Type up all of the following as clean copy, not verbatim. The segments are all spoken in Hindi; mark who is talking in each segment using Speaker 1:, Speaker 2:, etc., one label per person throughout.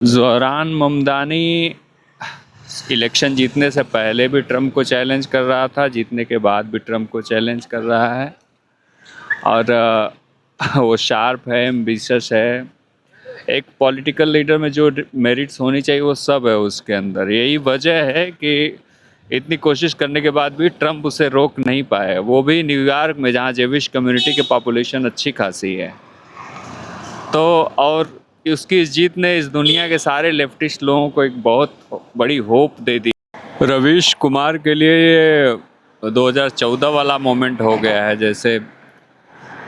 Speaker 1: ज़ोहरान ममदानी इलेक्शन जीतने से पहले भी ट्रम्प को चैलेंज कर रहा था, जीतने के बाद भी ट्रम्प को चैलेंज कर रहा है। और वो शार्प है, एम्बिशियस है। एक पॉलिटिकल लीडर में जो मेरिट्स होनी चाहिए वो सब है उसके अंदर। यही वजह है कि इतनी कोशिश करने के बाद भी ट्रम्प उसे रोक नहीं पाए, वो भी न्यूयॉर्क में जहाँ जेविश कम्युनिटी की पॉपुलेशन अच्छी खासी है। तो और उसकी इस जीत ने इस दुनिया के सारे लेफ्टिस्ट लोगों को एक बहुत बड़ी होप दे दी। रवीश कुमार के लिए ये 2014 वाला मोमेंट हो गया है, जैसे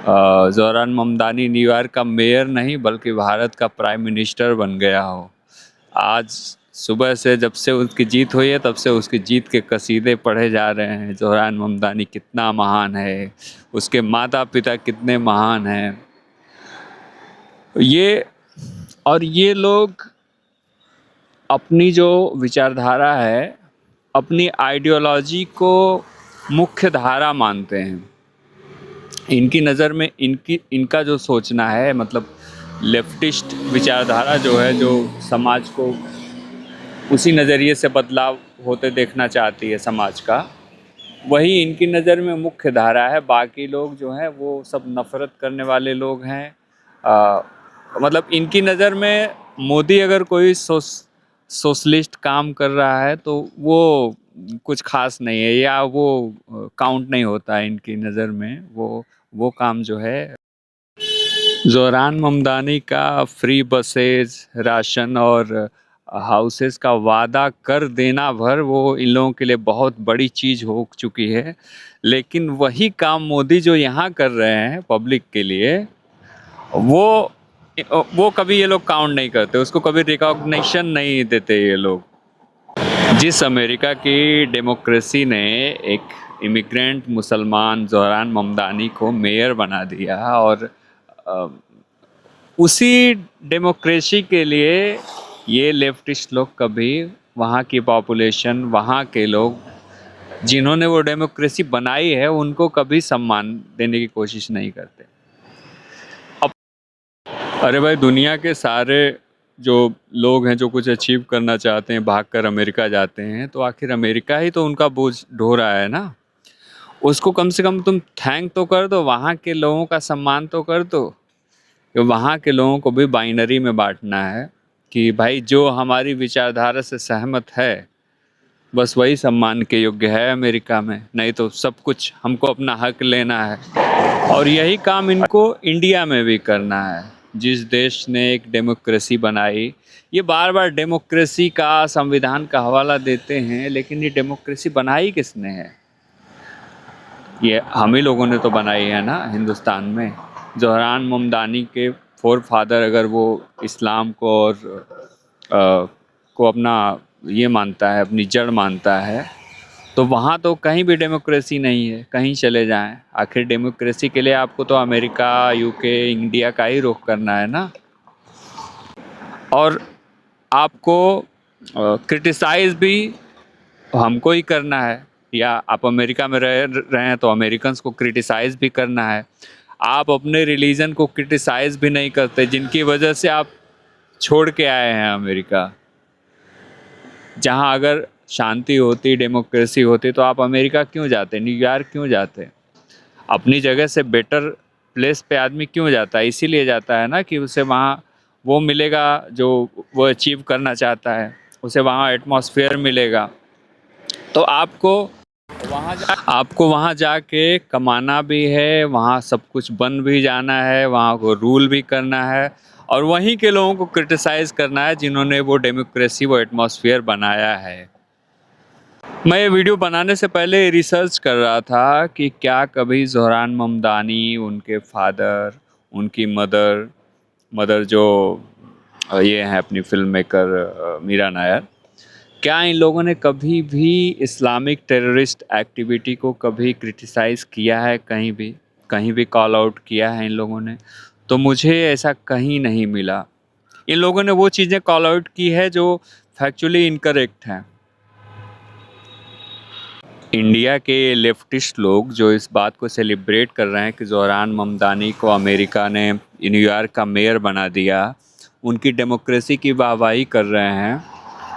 Speaker 1: ज़ोहरान ममदानी न्यूयॉर्क का मेयर नहीं बल्कि भारत का प्राइम मिनिस्टर बन गया हो। आज सुबह से जब से उसकी जीत हुई है तब से उसकी जीत के कसीदे पढ़े जा रहे हैं। ज़ोहरान ममदानी कितना महान है, उसके माता पिता कितने महान हैं। ये लोग अपनी जो विचारधारा है, अपनी आइडियोलॉजी को मुख्य धारा मानते हैं। इनकी नज़र में इनका जो सोचना है, मतलब लेफ्टिस्ट विचारधारा जो है, जो समाज को उसी नज़रिए से बदलाव होते देखना चाहती है समाज का, वही इनकी नज़र में मुख्य धारा है। बाकी लोग जो हैं वो सब नफ़रत करने वाले लोग हैं। मतलब इनकी नज़र में मोदी अगर कोई सोशलिस्ट काम कर रहा है तो वो कुछ खास नहीं है, या वो काउंट नहीं होता है इनकी नज़र में। वो काम जो है ज़ोहरान ममदानी का फ्री बसेज, राशन और हाउसेस का वादा कर देना भर, वो इन लोगों के लिए बहुत बड़ी चीज़ हो चुकी है। लेकिन वही काम मोदी जो यहाँ कर रहे हैं पब्लिक के लिए, वो कभी ये लोग काउंट नहीं करते, उसको कभी रिकॉग्निशन नहीं देते ये लोग। जिस अमेरिका की डेमोक्रेसी ने एक इमिग्रेंट मुसलमान ज़ोहरान ममदानी को मेयर बना दिया, और उसी डेमोक्रेसी के लिए ये लेफ्टिस्ट लोग कभी वहाँ की पॉपुलेशन, वहाँ के लोग जिन्होंने वो डेमोक्रेसी बनाई है, उनको कभी सम्मान देने की कोशिश नहीं करते। अरे भाई, दुनिया के सारे जो लोग हैं जो कुछ अचीव करना चाहते हैं भागकर अमेरिका जाते हैं, तो आखिर अमेरिका ही तो उनका बोझ ढो रहा है ना। उसको कम से कम तुम थैंक तो कर दो, वहाँ के लोगों का सम्मान तो कर दो। कि वहाँ के लोगों को भी बाइनरी में बांटना है कि भाई जो हमारी विचारधारा से सहमत है बस वही सम्मान के योग्य है अमेरिका में, नहीं तो सब कुछ हमको अपना हक लेना है। और यही काम इनको इंडिया में भी करना है, जिस देश ने एक डेमोक्रेसी बनाई। ये बार बार डेमोक्रेसी का, संविधान का हवाला देते हैं, लेकिन ये डेमोक्रेसी बनाई किसने है? ये हम ही लोगों ने तो बनाई है ना हिंदुस्तान में। ज़ोहरान ममदानी के फोर फादर अगर वो इस्लाम को और को अपना ये मानता है, अपनी जड़ मानता है, तो वहाँ तो कहीं भी डेमोक्रेसी नहीं है। कहीं चले जाएं, आखिर डेमोक्रेसी के लिए आपको तो अमेरिका, यूके, इंडिया का ही रुख करना है ना। और आपको क्रिटिसाइज़ भी हमको ही करना है, या आप अमेरिका में रह रहे हैं तो अमेरिकन्स को क्रिटिसाइज़ भी करना है। आप अपने रिलीजन को क्रिटिसाइज़ भी नहीं करते, जिनकी वजह से आप छोड़ के आए हैं अमेरिका। जहां अगर शांति होती, डेमोक्रेसी होती, तो आप अमेरिका क्यों जाते, न्यूयॉर्क क्यों जाते? अपनी जगह से बेटर प्लेस पे आदमी क्यों जाता है? इसीलिए जाता है ना कि उसे वहाँ वो मिलेगा जो वो अचीव करना चाहता है, उसे वहाँ एटमॉस्फेयर मिलेगा। तो आपको वहाँ जाके कमाना भी है, वहाँ सब कुछ बन भी जाना है, वहाँ को रूल भी करना है, और वहीं के लोगों को क्रिटिसाइज़ करना है जिन्होंने वो डेमोक्रेसी, वो एटमॉस्फेयर बनाया है। मैं ये वीडियो बनाने से पहले रिसर्च कर रहा था कि क्या कभी ज़ोहरान ममदानी, उनके फादर, उनकी मदर जो ये हैं अपनी फिल्म मेकर मीरा नायर, क्या इन लोगों ने कभी भी इस्लामिक टेररिस्ट एक्टिविटी को कभी क्रिटिसाइज़ किया है? कहीं भी कॉल आउट किया है इन लोगों ने? तो मुझे ऐसा कहीं नहीं मिला। इन लोगों ने वो चीज़ें कॉल आउट की है जो फैक्चुअली इनकरेक्ट हैं। इंडिया के लेफ्टिस्ट लोग जो इस बात को सेलिब्रेट कर रहे हैं कि ज़ोहरान ममदानी को अमेरिका ने न्यूयॉर्क का मेयर बना दिया, उनकी डेमोक्रेसी की वाहवाही कर रहे हैं।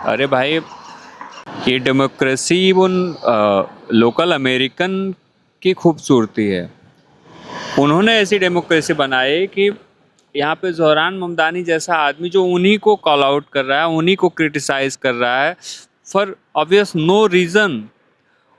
Speaker 1: अरे भाई, ये डेमोक्रेसी उन लोकल अमेरिकन की खूबसूरती है। उन्होंने ऐसी डेमोक्रेसी बनाई कि यहाँ पे ज़ोहरान ममदानी जैसा आदमी जो उन्हीं को कॉल आउट कर रहा है, उन्हीं को क्रिटिसाइज़ कर रहा है फॉर ऑब्वियस नो रीज़न,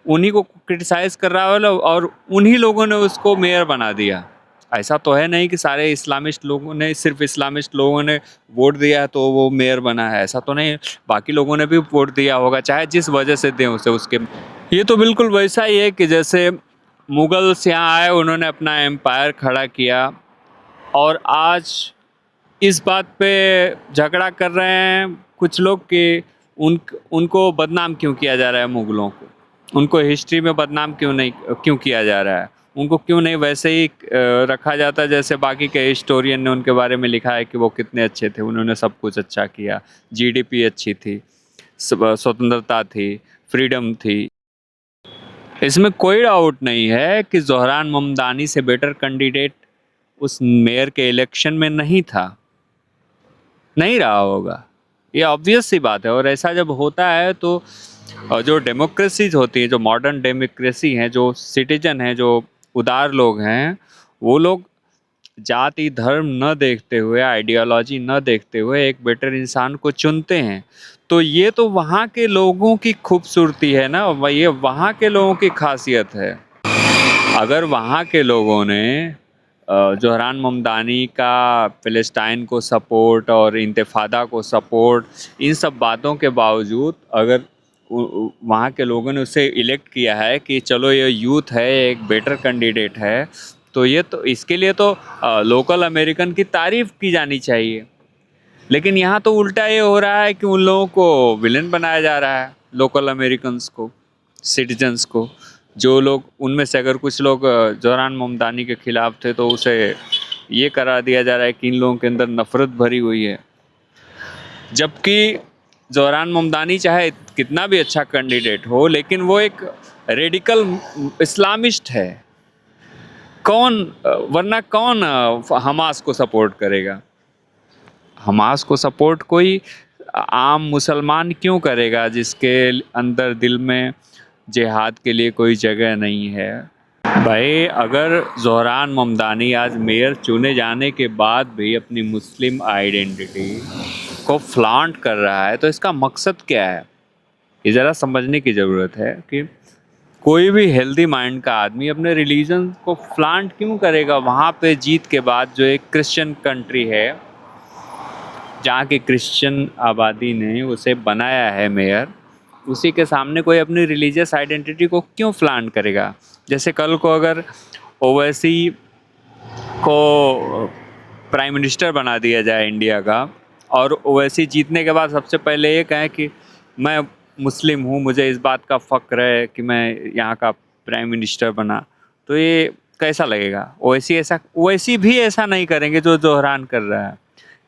Speaker 1: उन्हीं को क्रिटिसाइज़ कर रहा है और उन्हीं लोगों ने उसको मेयर बना दिया। ऐसा तो है नहीं कि सारे इस्लामिस्ट लोगों ने, सिर्फ इस्लामिस्ट लोगों ने वोट दिया है तो वो मेयर बना है, ऐसा तो नहीं। बाकी लोगों ने भी वोट दिया होगा, चाहे जिस वजह से दें उसे उसके। ये तो बिल्कुल वैसा ही है कि जैसे मुगल्स यहाँ आए, उन्होंने अपना एम्पायर खड़ा किया और आज इस बात पे झगड़ा कर रहे हैं कुछ लोग कि उनको बदनाम क्यों किया जा रहा है, मुगलों को उनको हिस्ट्री में बदनाम क्यों किया जा रहा है, उनको क्यों नहीं वैसे ही रखा जाता जैसे बाकी के हिस्टोरियन ने उनके बारे में लिखा है कि वो कितने अच्छे थे, उन्होंने सब कुछ अच्छा किया, जीडीपी अच्छी थी, स्वतंत्रता थी, फ्रीडम थी। इसमें कोई डाउट नहीं है कि ज़ोहरान ममदानी से बेटर कैंडिडेट उस मेयर के इलेक्शन में नहीं था, नहीं रहा होगा, ये ऑब्वियस सी बात है। और ऐसा जब होता है तो जो डेमोक्रेसीज होती है, जो मॉडर्न डेमोक्रेसी हैं, जो सिटीजन हैं, जो उदार लोग हैं, वो लोग जाति धर्म न देखते हुए, आइडियोलॉजी न देखते हुए एक बेटर इंसान को चुनते हैं। तो ये तो वहाँ के लोगों की खूबसूरती है ना, ये वहाँ के लोगों की खासियत है। अगर वहाँ के लोगों ने ज़ोहरान ममदानी का फ़िलिस्तीन को सपोर्ट और इंतफ़ादा को सपोर्ट, इन सब बातों के बावजूद अगर वहाँ के लोगों ने उसे इलेक्ट किया है कि चलो ये यूथ है, एक बेटर कैंडिडेट है, तो ये तो इसके लिए तो लोकल अमेरिकन की तारीफ़ की जानी चाहिए। लेकिन यहाँ तो उल्टा ये हो रहा है कि उन लोगों को विलेन बनाया जा रहा है, लोकल अमेरिकन्स को, सिटीजन्स को। जो लोग उनमें से अगर कुछ लोग ज़ोहरान ममदानी के ख़िलाफ़ थे तो उसे ये करा दिया जा रहा है कि इन लोगों के अंदर नफ़रत भरी हुई है। जबकि ज़ोहरान ममदानी चाहे कितना भी अच्छा कैंडिडेट हो, लेकिन वो एक रेडिकल इस्लामिस्ट है। वरना कौन हमास को सपोर्ट करेगा? हमास को सपोर्ट कोई आम मुसलमान क्यों करेगा जिसके अंदर दिल में जिहाद के लिए कोई जगह नहीं है? भाई, अगर ज़ोहरान ममदानी आज मेयर चुने जाने के बाद भी अपनी मुस्लिम आइडेंटिटी को फ्लॉन्ट कर रहा है तो इसका मकसद क्या है? ये ज़रा समझने की ज़रूरत है कि कोई भी हेल्दी माइंड का आदमी अपने रिलीजन को फ्लॉन्ट क्यों करेगा वहाँ पे जीत के बाद, जो एक क्रिश्चियन कंट्री है जहाँ की क्रिश्चियन आबादी ने उसे बनाया है मेयर, उसी के सामने कोई अपनी रिलीजियस आइडेंटिटी को क्यों फ्लॉन्ट करेगा? जैसे कल को अगर ओवैसी को प्राइम मिनिस्टर बना दिया जाए इंडिया का, और ओवैसी जीतने के बाद सबसे पहले ये कहें कि मैं मुस्लिम हूँ, मुझे इस बात का फ़ख्र है कि मैं यहाँ का प्राइम मिनिस्टर बना, तो ये कैसा लगेगा? ओवैसी भी ऐसा नहीं करेंगे जो ज़ोहरान कर रहा है।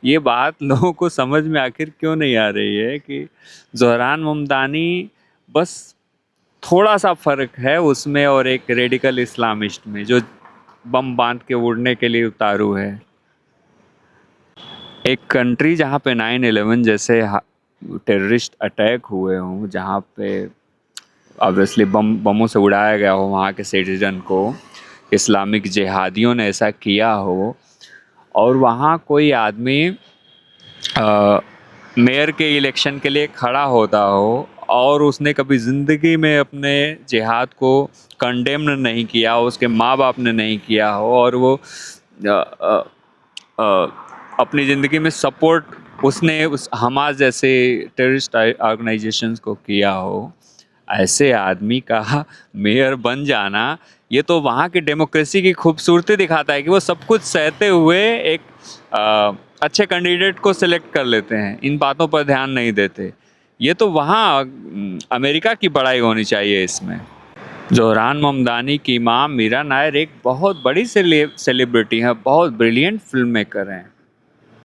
Speaker 1: ये बात लोगों को समझ में आखिर क्यों नहीं आ रही है कि ज़ोहरान ममदानी बस थोड़ा सा फ़र्क है उसमें और एक रेडिकल इस्लामिस्ट में जो बम बांध के उड़ने के लिए उतारू है। एक कंट्री जहाँ पे 9/11 जैसे टेररिस्ट अटैक हुए हों, जहाँ पे ऑब्वियसली बमों से उड़ाया गया हो वहाँ के सिटीजन को, इस्लामिक जिहादियों ने ऐसा किया हो, और वहाँ कोई आदमी मेयर के इलेक्शन के लिए खड़ा होता हो और उसने कभी ज़िंदगी में अपने जिहाद को कंडेम नहीं किया हो, उसके माँ बाप ने नहीं किया हो, और वो अपनी ज़िंदगी में सपोर्ट उसने उस हमास जैसे टेररिस्ट ऑर्गेनाइजेशंस को किया हो, ऐसे आदमी का मेयर बन जाना, ये तो वहाँ की डेमोक्रेसी की खूबसूरती दिखाता है कि वो सब कुछ सहते हुए एक अच्छे कैंडिडेट को सिलेक्ट कर लेते हैं, इन बातों पर ध्यान नहीं देते। ये तो वहाँ अमेरिका की बड़ाई होनी चाहिए इसमें। ज़ोहरान ममदानी की माँ मीरा नायर एक बहुत बड़ी सेलिब्रिटी हैं, बहुत ब्रिलियंट फिल्म मेकर हैं।